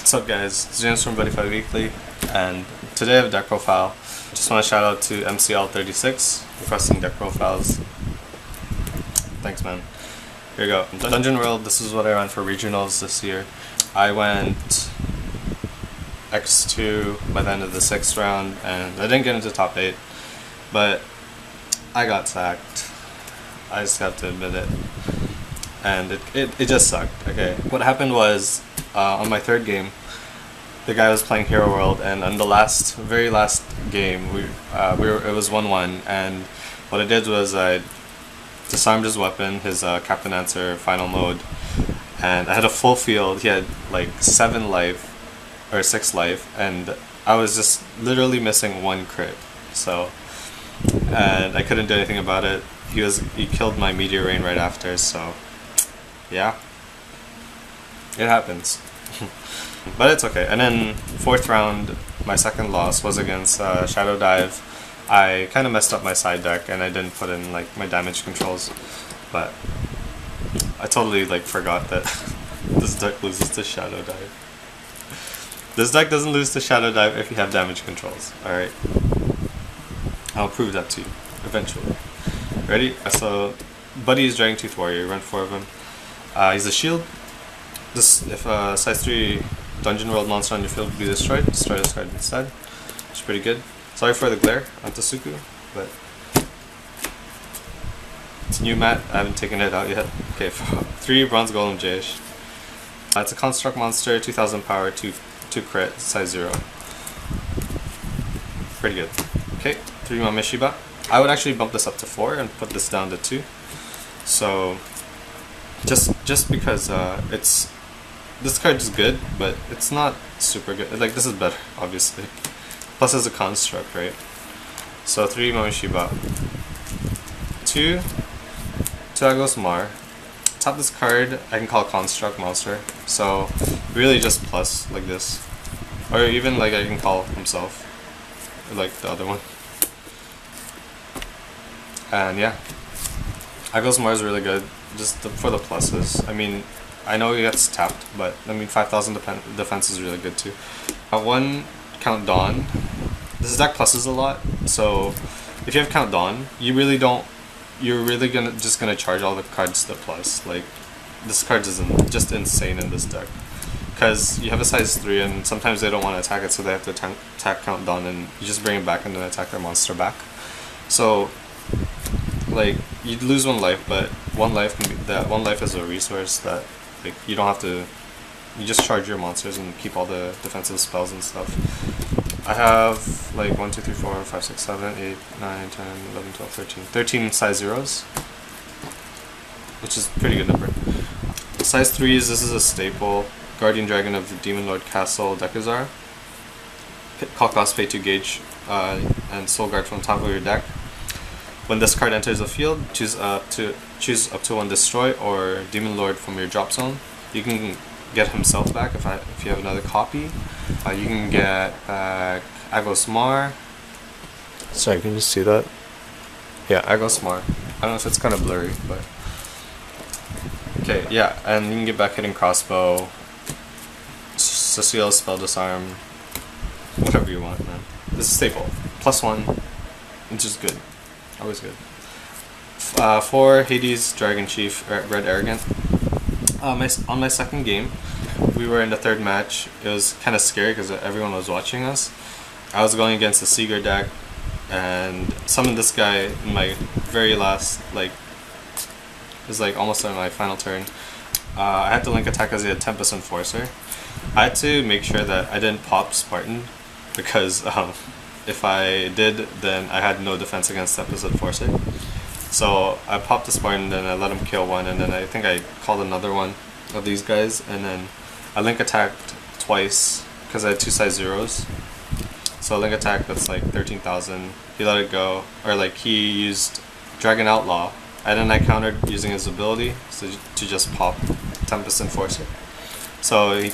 What's up guys, it's James from Buddyfight Weekly, and today I have a deck profile. Just want to shout out to MCL36 requesting deck profiles. Thanks man. Here you go. Dungeon World, this is what I ran for regionals this year. I went X2 by the end of the 6th round, and I didn't get into top 8, but I got sacked. I just have to admit it. And it just sucked. Okay, what happened was on my 3rd game, the guy was playing Hero World, and on the very last game, it was 1-1, and what I did was I disarmed his weapon, his Captain Answer final mode, and I had a full field. He had like 7 life or 6 life, and I was just literally missing 1 crit. So, and I couldn't do anything about it. He killed my Meteor Rain right after, so yeah, it happens. But it's okay. And then 4th round, my 2nd loss was against Shadow Dive. I kind of messed up my side deck and I didn't put in like my damage controls, but I totally like forgot that this deck loses to Shadow Dive. This deck doesn't lose to Shadow Dive if you have damage controls. Alright, I'll prove that to you eventually. Ready? So Buddy is Dragon Tooth Warrior, run 4 of him. He's a shield. If a size 3 Dungeon World monster on your field would be destroy this card instead. It's pretty good. Sorry for the glare on Tasuku, but it's a new mat. I haven't taken it out yet. Okay, 3 Bronze Golem Jayish. It's a construct monster, 2000 power, 2 crit, size 0. Pretty good. Okay, 3 Mameshiba. I would actually bump this up to 4 and put this down to 2. So just because this card is good, but it's not super good. Like, this is better, obviously. Plus it's a construct, right? So 3 Mameshiba. 2 Agos Mar. Tap this card, I can call construct monster. So really just plus like this. Or even like I can call himself. Like the other one. And yeah. Agos Mar is really good, just for the pluses. I mean, I know he gets tapped, but I mean 5000 defense is really good too. 1 Count Dawn. This deck pluses a lot, so if you have Count Dawn, you're really just gonna charge all the cards to plus. Like, this card is just insane in this deck, because you have a size 3 and sometimes they don't want to attack it, so they have to attack Count Dawn, and you just bring it back and then attack their monster back. So like, you'd lose 1 life, but 1 life is a resource that, like, you don't have to. You just charge your monsters and keep all the defensive spells and stuff. I have like 1, 2, 3, 4, 5, 6, 7, 8, 9, 10, 11, 12, 13 size 0s, which is a pretty good number. Size 3s, this is a staple. Guardian Dragon of the Demon Lord Castle Dekazar. Call cost, pay 2 gauge, and Soul Guard from top of your deck. When this card enters the field, choose up to 1 destroy or Demon Lord from your drop zone. You can get himself back if you have another copy. You can get back Agos Mar. Sorry, can you see that? Yeah, Agos Mar. I don't know if it's kind of blurry, but okay, yeah, and you can get back Hidden Crossbow, Cecile Spell Disarm, whatever you want, man. This is staple. +1, which is good. Always good. 4 Hades Dragon Chief Red Arrogant. On my 2nd game, we were in the 3rd match. It was kind of scary because everyone was watching us. I was going against the Seeger deck and summoned this guy in my very last, like, it was like almost on my final turn. I had to link attack because he had Tempest Enforcer. I had to make sure that I didn't pop Spartan, because if I did, then I had no defense against Tempest Enforcer. So I popped the Spartan, then I let him kill 1, and then I think I called another one of these guys, and then I link attacked twice because I had 2 size 0s. So a link attack that's like 13,000. He let it go, or like he used Dragon Outlaw, and then I countered using his ability to just pop Tempest Enforcer. So he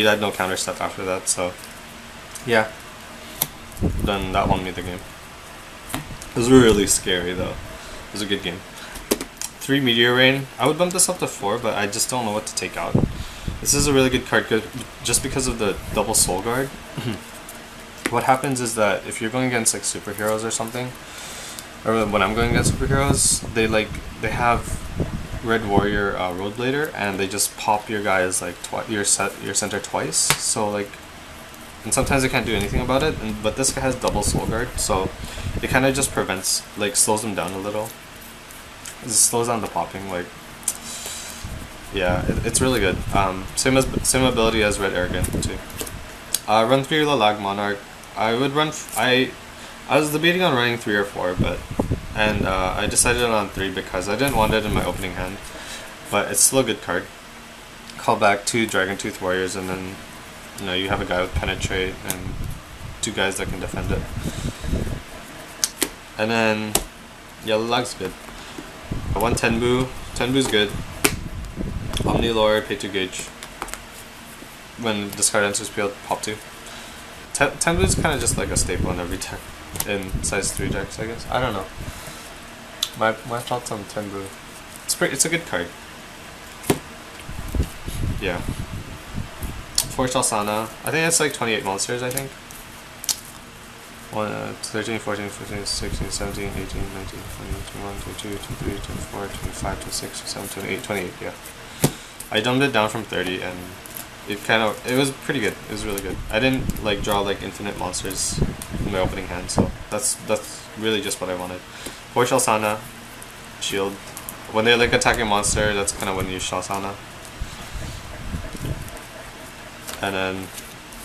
had no counter step after that. So yeah, then that won me the game. It was really scary though. It was a good game. 3 Meteor Rain. I would bump this up to 4, but I just don't know what to take out. This is a really good card just because of the double soul guard. What happens is that if you're going against like superheroes or something, or when I'm going against superheroes, they have Red Warrior Road Blader, and they just pop your guys like your center twice. So like, and sometimes they can't do anything about it. But this guy has double soul guard, so it kind of just prevents, like, slows them down a little. It slows down the popping. Like, yeah, it's really good. Same ability as Red Arrogant too. Run 3 Lalag Monarch. I would run. I was debating on running 3 or 4, but I decided on 3 because I didn't want it in my opening hand. But it's still a good card. Call back 2 Dragon Tooth Warriors, and then you have a guy with Penetrate and 2 guys that can defend it. And then Lalag's good. 1 Tenbu. Tenbu's good. Omni Lord, pay 2 gauge. When discard enters field, pop 2. Tenbu is kind of just like a staple in every deck, in size 3 decks, I guess. I don't know. My thoughts on Tenbu. It's a good card. Yeah. 4 Shalsana. I think it's like 28 monsters, I think. 13, 14, 15, 16, 17, 18, 19, 20, 21, 22, 23, 24, 25, 26, 27, 28, 28, yeah. I dumbed it down from 30, and it was pretty good. It was really good. I didn't like draw like infinite monsters in my opening hand, so that's really just what I wanted. 4 Shalsana, shield. When they like attack a monster, that's kind of when you use Shalsana. And then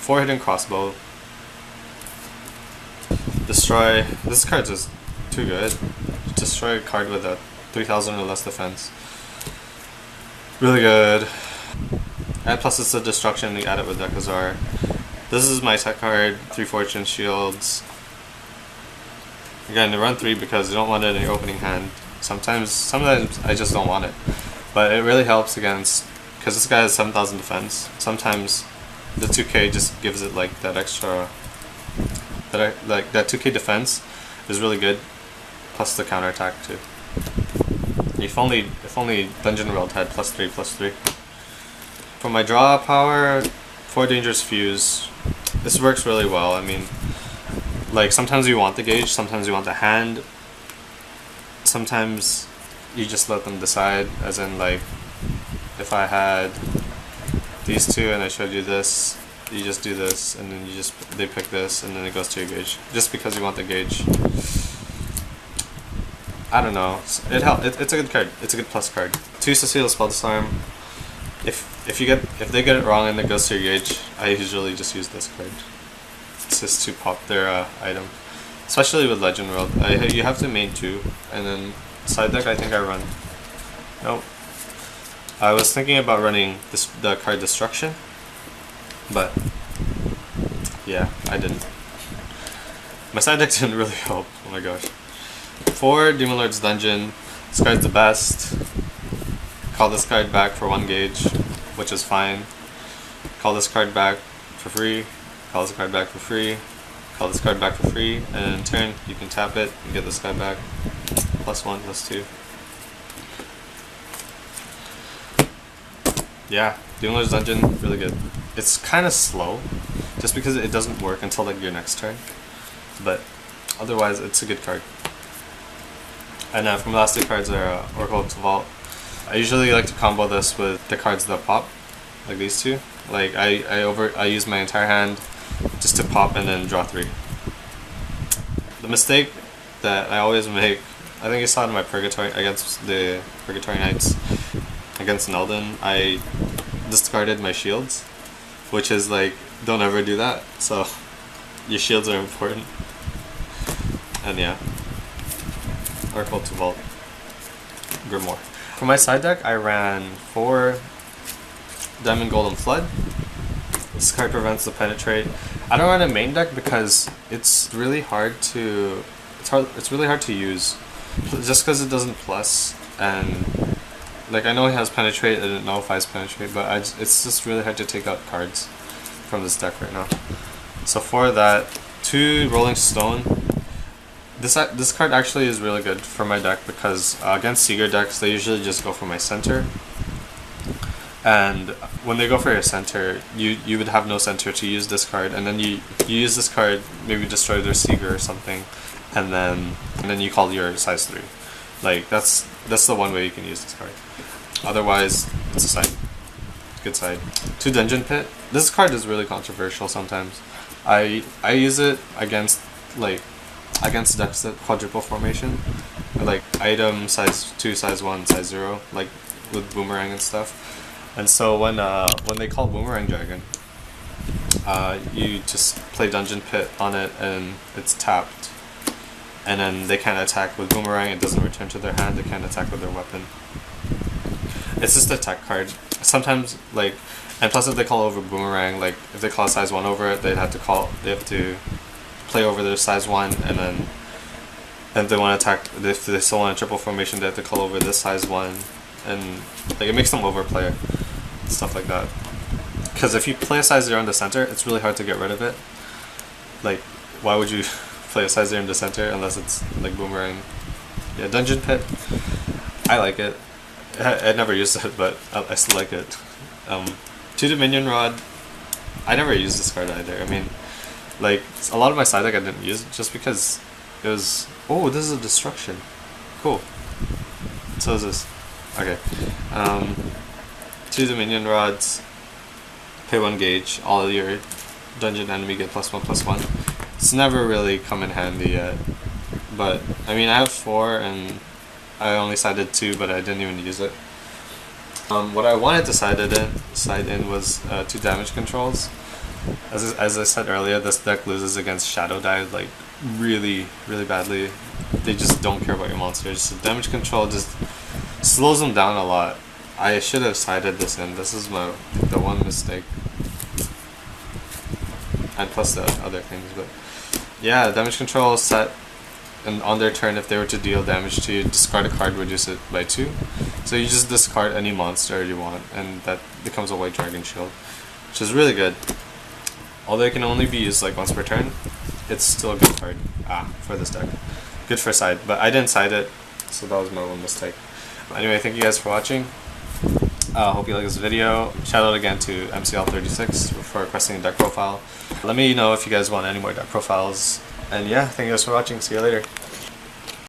4 Hidden Crossbow. Destroy. This card's just too good. Destroy a card with a 3000 or less defense. Really good. And plus it's a destruction, you add it with Dekazar. This is my tech card, 3 Fortune Shields. Again, they run 3 because you don't want it in your opening hand. Sometimes I just don't want it. But it really helps against, because this guy has 7000 defense. Sometimes the 2k just gives it like that extra, that 2k defense is really good. Plus the counterattack too. If only Dungeon World had +3/+3. For my draw power, 4 Dangerous Fuse. This works really well. I mean, like sometimes you want the gauge, sometimes you want the hand. Sometimes you just let them decide, as in like, if I had these 2 and I showed you this, you just do this, and then they pick this, and then it goes to your gauge. Just because you want the gauge. I don't know. It's a good card. It's a good plus card. 2 Cecile Spell Disarm. If they get it wrong and it goes to your gauge, I usually just use this card. It's just to pop their item. Especially with Legend World. You have to main 2, and then side deck I think I run. Nope. I was thinking about running the card Destruction, but yeah, I didn't. My side deck didn't really help. Oh my gosh. 4 Demon Lord's Dungeon. This card's the best. Call this card back for 1 gauge, which is fine. Call this card back for free. Call this card back for free. Call this card back for free, and in turn you can tap it and get this guy back. +1, +2. Yeah, Demon Lord's Dungeon, really good. It's kind of slow, just because it doesn't work until like your next turn. But otherwise, it's a good card. And from the last 2 cards are Oracle of Vault. I usually like to combo this with the cards that pop, like these 2. Like I use my entire hand just to pop and then draw 3. The mistake that I always make, I think you saw it in my Purgatory against the Purgatory Knights against Nelden. I discarded my shields, which is like, don't ever do that. So your shields are important. And yeah. Oracle to Vault. Grimoire. For my side deck, I ran 4 Diamond Golden Flood. This card prevents the Penetrate. I don't run a main deck because it's really hard to use, just because it doesn't plus, and like I know he has Penetrate, I didn't know if I has Penetrate, but it's just really hard to take out cards from this deck right now. So for that, 2 Rolling Stone. This card actually is really good for my deck because against Seeger decks, they usually just go for my center. And when they go for your center, you would have no center to use this card, and then you use this card, maybe destroy their Seeger or something, and then you call your size 3. Like that's the one way you can use this card. Otherwise, it's a side. Good side. 2 Dungeon Pit. This card is really controversial sometimes. I use it against decks that quadruple formation, like item size 2, size 1, size 0, like with Boomerang and stuff. And so when they call Boomerang Dragon, you just play Dungeon Pit on it and it's tapped. And then they can't attack with Boomerang, it doesn't return to their hand, they can't attack with their weapon. It's just a tech card. Sometimes, like, and plus if they call over Boomerang, like, if they call size 1 over it, they have to play over their size 1, and then if they want to attack, if they still want a triple formation, they have to call over this size 1, and, like, it makes them overplay, stuff like that. Because if you play a size 0 in the center, it's really hard to get rid of it. Like, why would you play a size 0 in the center unless it's, like, Boomerang? Yeah, Dungeon Pit, I like it. I never used it, but I still like it. 2 Dominion Rod, I never used this card either. I mean, like, a lot of my side deck I didn't use just because it was... Oh, this is a destruction. Cool. So is this. Okay. 2 Dominion Rods, pay 1 gauge, all your dungeon enemy get +1/+1. It's never really come in handy yet. But, I mean, I have 4 and I only sided 2, but I didn't even use it. What I wanted to side in was 2 damage controls. As I said earlier, this deck loses against Shadow Dive like really badly. They just don't care about your monsters. So damage control just slows them down a lot. I should have sided this in. This is the one mistake. And plus the other things, but yeah, damage control set. And on their turn, if they were to deal damage to you, discard a card, reduce it by 2. So you just discard any monster you want, and that becomes a White Dragon Shield, which is really good. Although it can only be used like once per turn, it's still a good card for this deck. Good for side, but I didn't side it, so that was my one mistake. Anyway, thank you guys for watching. Hope you like this video. Shout out again to MCL36 for requesting a deck profile. Let me know if you guys want any more deck profiles. And yeah, thank you guys for watching. See you later.